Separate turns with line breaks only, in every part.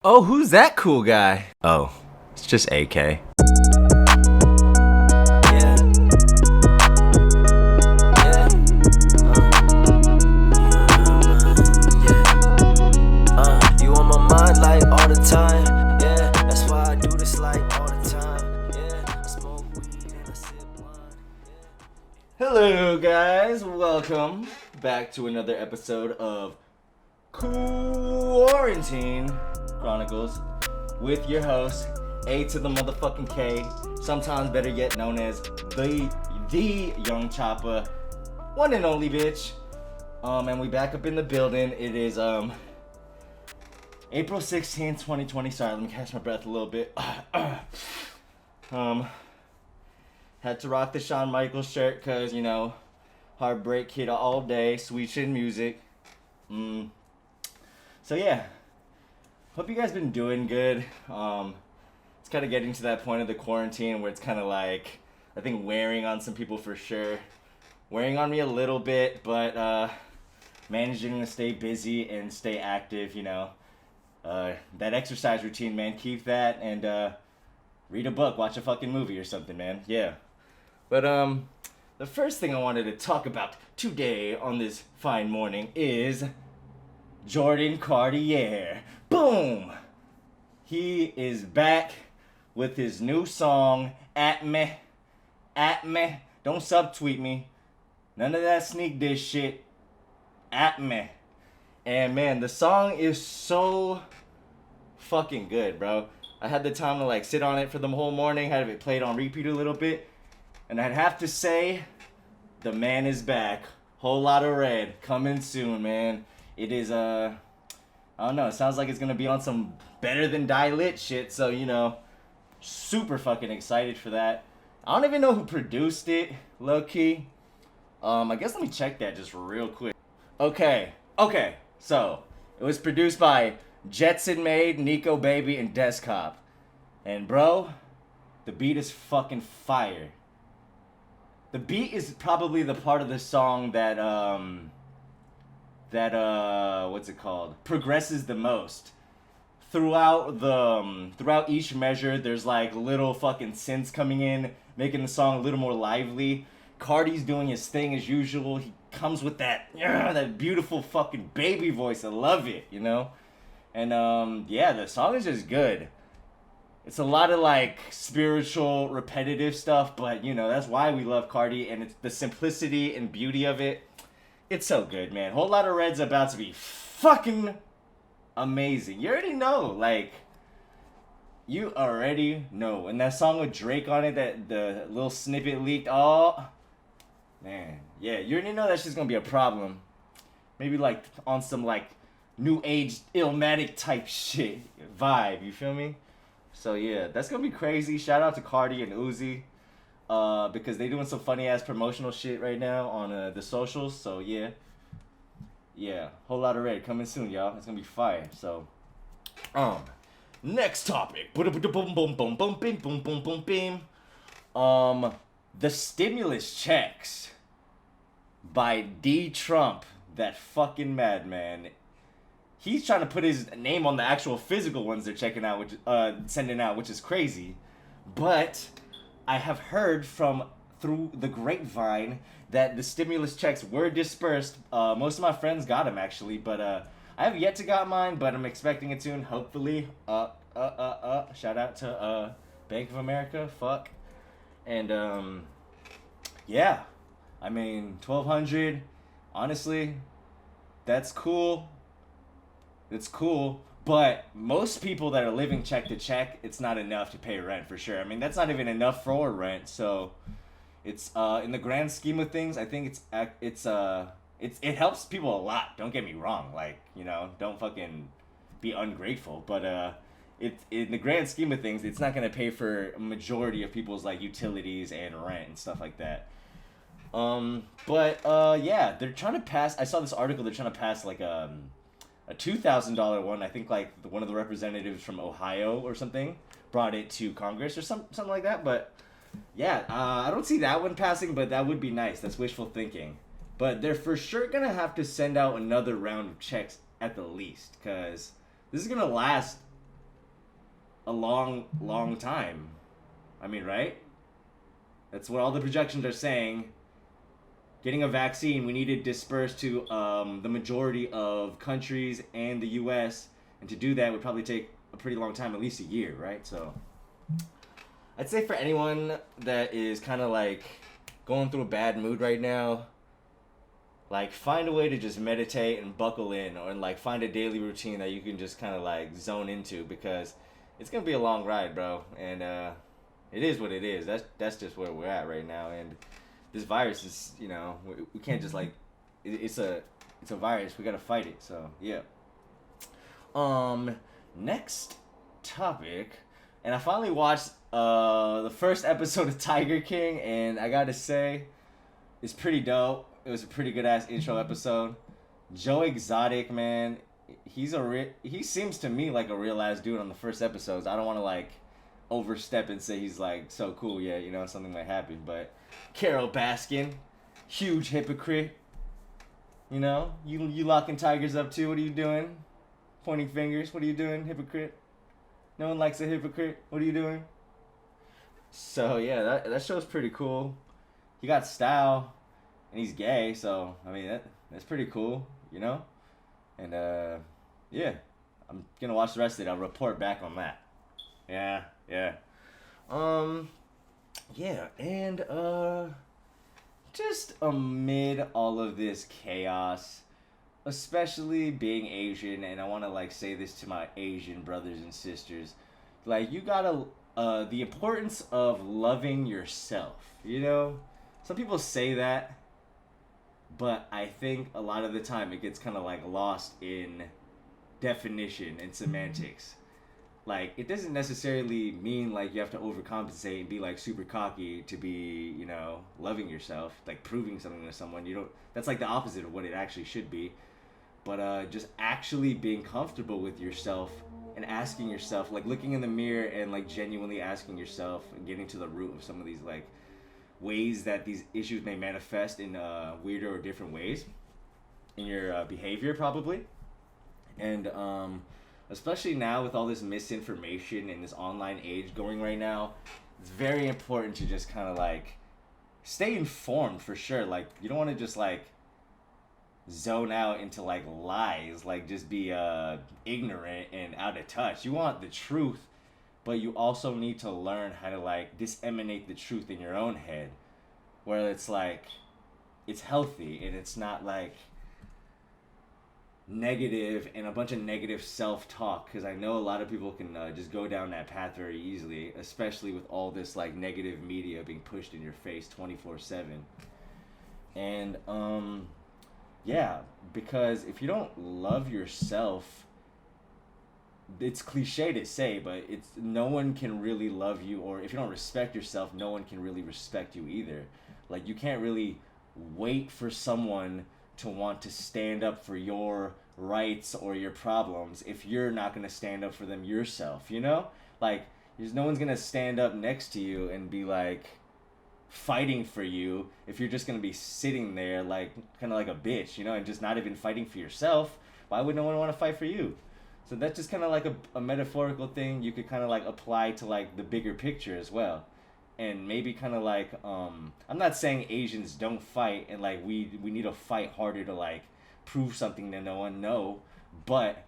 Oh, who's that cool guy? Oh, it's just AK.
You on my mind like all the time. Yeah, that's why I do this like all the time. Yeah, I smoke weed and I sip wine.
Hello, guys. Welcome back to another episode of Quarantine Chronicles with your host, A to the motherfucking K, sometimes better yet known as the Young Chopper, one and only bitch. And we back up in the building. It is April 16th, 2020. Sorry, let me catch my breath a little bit. Had to rock the Shawn Michaels shirt because, you know, Heartbreak Kid all day, sweet shit music. So yeah, hope you guys been doing good. It's kind of getting to that point of the quarantine where it's kind of like, I think wearing on some people for sure. Wearing on me a little bit, but managing to stay busy and stay active, you know. That exercise routine, man, keep that, and read a book, watch a fucking movie or something, man. Yeah. But the first thing I wanted to talk about today on this fine morning is Jordan Cartier. Boom! He is back with his new song, At Me. Don't subtweet me. None of that sneak dish shit. At Me. And man, the song is so fucking good, bro. I had the time to like sit on it for the whole morning, had it played on repeat a little bit. And I'd have to say, the man is back. Whole lot of red coming soon, man. It is, I don't know, it sounds like it's gonna be on some better than Die Lit shit, so, you know, super fucking excited for that. I don't even know who produced it, low-key. I guess let me check that just real quick. Okay, so, it was produced by Jetson Made, Nico Baby, and Descop. And bro, the beat is fucking fire. The beat is probably the part of the song that what's it called? Progresses the most. Throughout each measure, there's like little fucking synths coming in, making the song a little more lively. Carti's doing his thing as usual. He comes with that beautiful fucking baby voice. I love it, you know? And yeah, the song is just good. It's a lot of like spiritual, repetitive stuff, but you know, that's why we love Carti, and it's the simplicity and beauty of it. It's so good, man. Whole Lot of Red's about to be fucking amazing. You already know, like, you already know. And that song with Drake on it, that the little snippet leaked, oh, man. Yeah, you already know that's just gonna be a problem. Maybe like on some like new age Illmatic type shit vibe, you feel me? So yeah, that's gonna be crazy. Shout out to Carti and Uzi, because they doing some funny ass promotional shit right now on the socials. So yeah, Whole Lot of Red coming soon, y'all. It's gonna be fire. So, next topic. The stimulus checks by D. Trump, that fucking madman. He's trying to put his name on the actual physical ones they're checking out, sending out, which is crazy. But I have heard through the grapevine that the stimulus checks were dispersed. Most of my friends got them actually, but I have yet to got mine, but I'm expecting it soon, hopefully. Shout out to Bank of America, fuck. And yeah, I mean, 1,200. Honestly, that's cool. It's cool, but most people that are living check to check, it's not enough to pay rent for sure. I mean, that's not even enough for rent. So, it's in the grand scheme of things, I think it helps people a lot. Don't get me wrong, like, you know, don't fucking be ungrateful. But in the grand scheme of things, it's not gonna pay for a majority of people's like utilities and rent and stuff like that. Yeah, they're trying to pass. I saw this article. They're trying to pass like a $2,000 one. I think like one of the representatives from Ohio or something brought it to Congress or something like that. But yeah, I don't see that one passing, but that would be nice. That's wishful thinking. But they're for sure gonna have to send out another round of checks at the least, because this is gonna last a long time. I mean, right? That's what all the projections are saying. Getting a vaccine, we need to disperse to the majority of countries and the U.S. And to do that would probably take a pretty long time, at least a year, right? So I'd say for anyone that is kind of like going through a bad mood right now, like find a way to just meditate and buckle in, or like find a daily routine that you can just kind of like zone into, because it's gonna be a long ride, bro. And it is what it is. That's just where we're at right now. And this virus is, we can't just like, it's a virus. We gotta fight it. So yeah. Next topic, and I finally watched the first episode of Tiger King, and I gotta say, it's pretty dope. It was a pretty good ass intro episode. Joe Exotic, man, he seems to me like a real ass dude on the first episodes. I don't want to like overstep and say he's like so cool yet, something might happen. But Carol Baskin, huge hypocrite. You locking tigers up too. What are you doing? Pointing fingers. What are you doing, hypocrite? No one likes a hypocrite. What are you doing? So yeah, that show's pretty cool. He got style. And he's gay, so I mean that's pretty cool, And yeah, I'm gonna watch the rest of it. I'll report back on that. Yeah. Yeah, and just amid all of this chaos, especially being Asian, and I want to like say this to my Asian brothers and sisters, like you gotta the importance of loving yourself. Some people say that. But I think a lot of the time it gets kind of like lost in definition and semantics. Like, it doesn't necessarily mean like you have to overcompensate and be like super cocky to be, loving yourself, like proving something to someone. That's like the opposite of what it actually should be. But just actually being comfortable with yourself and asking yourself, like looking in the mirror and like genuinely asking yourself and getting to the root of some of these like ways that these issues may manifest in weirder or different ways in your behavior, probably. And especially now with all this misinformation and this online age going right now, it's very important to just kind of like stay informed for sure. Like, you don't want to just like zone out into like lies, like just be ignorant and out of touch. You want the truth, but you also need to learn how to like disseminate the truth in your own head, where it's like it's healthy and it's not like negative and a bunch of negative self-talk, because I know a lot of people can just go down that path very easily, especially with all this like negative media being pushed in your face 24/7. And yeah, because if you don't love yourself, it's cliche to say, but no one can really love you, or if you don't respect yourself, no one can really respect you either. Like, you can't really wait for someone to want to stand up for your rights or your problems if you're not going to stand up for them yourself, Like, there's no one's going to stand up next to you and be like fighting for you if you're just going to be sitting there like kind of like a bitch, and just not even fighting for yourself. Why would no one want to fight for you? So that's just kind of like a metaphorical thing you could kind of like apply to like the bigger picture as well. And maybe kind of like, I'm not saying Asians don't fight and like we need to fight harder to like prove something to no one, no. But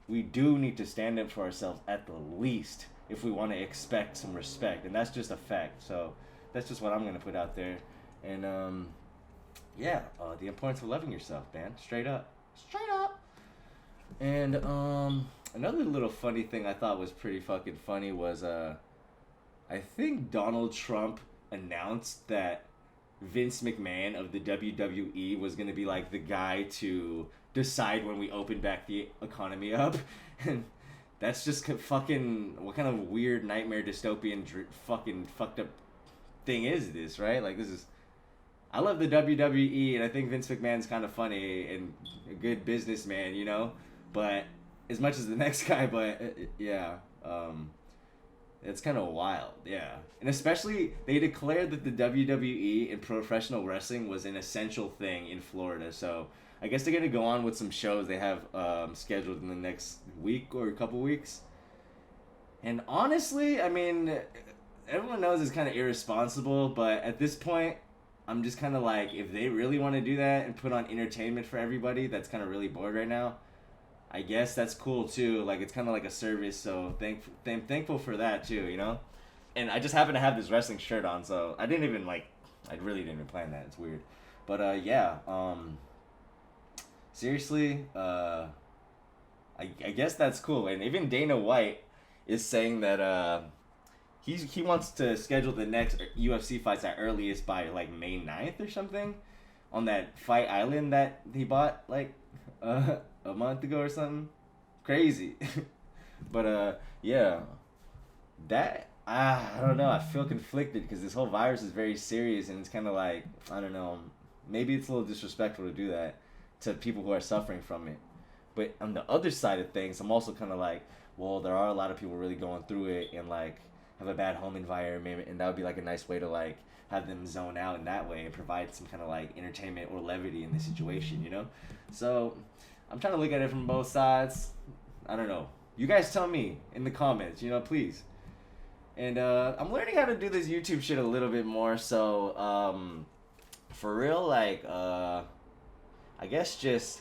we do need to stand up for ourselves at the least if we want to expect some respect. And that's just a fact. So that's just what I'm going to put out there. And yeah, the importance of loving yourself, man. Straight up. And another little funny thing I thought was pretty fucking funny was I think Donald Trump announced that Vince McMahon of the WWE was going to be like the guy to decide when we open back the economy up. And that's just fucking, what kind of weird nightmare dystopian fucking fucked up thing is this, right? Like, I love the WWE, and I think Vince McMahon's kind of funny and a good businessman, but as much as the next guy, but yeah, it's kind of wild, yeah. And especially, they declared that the WWE and professional wrestling was an essential thing in Florida, so I guess they're going to go on with some shows they have scheduled in the next week or a couple weeks. And honestly, I mean, everyone knows it's kind of irresponsible, but at this point, I'm just kind of like, if they really want to do that and put on entertainment for everybody that's kind of really bored right now, I guess that's cool too. Like, it's kind of like a service, so thankful for that too, you know? And I just happen to have this wrestling shirt on, so I didn't even like, I really didn't even plan that. It's weird. But yeah, seriously, I guess that's cool. And even Dana White is saying that he wants to schedule the next UFC fights at earliest by like May 9th or something, on that Fight Island that he bought like a month ago or something. Crazy. But yeah, that I don't know. I feel conflicted because this whole virus is very serious, and it's kind of like, I don't know. Maybe it's a little disrespectful to do that to people who are suffering from it. But on the other side of things, I'm also kind of like, well, there are a lot of people really going through it and like have a bad home environment, and that would be like a nice way to like have them zone out in that way and provide some kind of like entertainment or levity in the situation, you know? So I'm trying to look at it from both sides. I don't know. You guys tell me in the comments, you know, please. And I'm learning how to do this YouTube shit a little bit more, so for real, like I guess just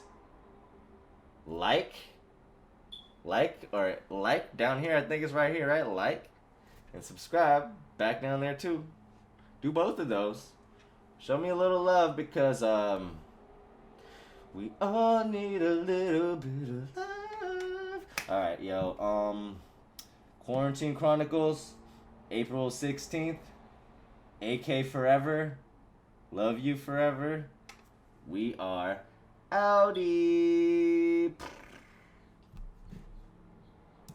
like down here, I think it's right here, right? Like and subscribe back down there too. Do both of those. Show me a little love, because we all need a little bit of love. All right, yo. Quarantine Chronicles, April 16th. AK forever. Love you forever. We are outie.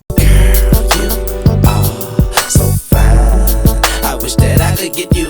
Girl, you are so fine. I wish that I could get you